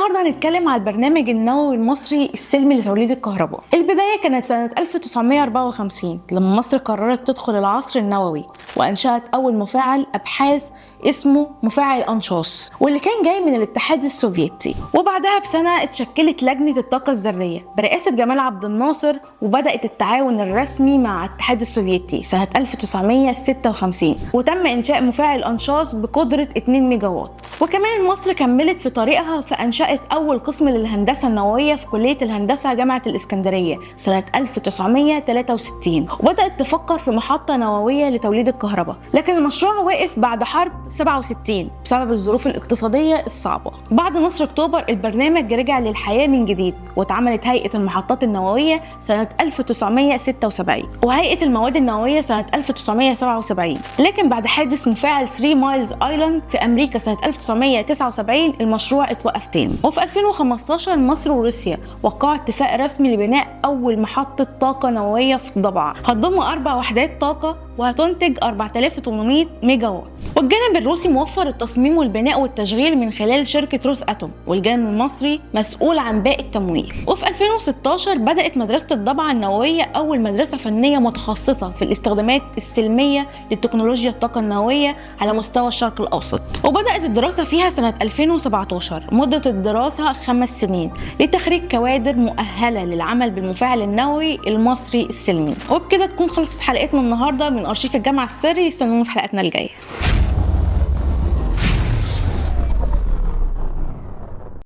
النهارده هنتكلم على البرنامج النووي المصري السلمي لتوليد الكهرباء. البدايه كانت سنه 1954 لما مصر قررت تدخل العصر النووي وانشأت اول مفاعل ابحاث اسمه مفاعل انشاص، واللي كان جاي من الاتحاد السوفيتي. وبعدها بسنه اتشكلت لجنه الطاقه الذريه برئاسه جمال عبد الناصر، وبدات التعاون الرسمي مع الاتحاد السوفيتي سنه 1956، وتم انشاء مفاعل انشاص بقدره 2 ميجا واط. وكمان مصر كملت في طريقها فانشأت اول قسم للهندسه النوويه في كليه الهندسه جامعه الاسكندريه سنه 1963، وبدات تفكر في محطه نوويه لتوليد الكهرباء. لكن المشروع وقف بعد حرب 67 بسبب الظروف الاقتصاديه الصعبه. بعد نصر اكتوبر البرنامج رجع للحياه من جديد، واتعملت هيئه المحطات النوويه سنه 1976 وهيئه المواد النوويه سنه 1977. لكن بعد حادث مفاعل 3 مايلز ايلاند في امريكا سنه 1979 المشروع اتوقف تاني. وفي 2015 مصر وروسيا وقعوا اتفاق رسمي لبناء اول محطه طاقه نوويه في ضبعه، هتضم 4 وحدات طاقه وهتنتج 4800 ميجا واط. والجانب الروسي موفر التصميم والبناء والتشغيل من خلال شركه روس اتوم، والجانب المصري مسؤول عن باقي التمويل. وفي 2016 بدات مدرسه الضبعه النوويه اول مدرسه فنيه متخصصه في الاستخدامات السلميه لتكنولوجيا الطاقه النوويه على مستوى الشرق الاوسط، وبدات الدراسه فيها سنه 2017. مده الدراسه 5 سنين لتخريج كوادر مؤهله للعمل بالمفاعل النووي المصري السلمي. وبكده تكون خلصت حلقتنا النهارده من ارشيف الجامعه السري. استنونا في حلقتنا الجايه.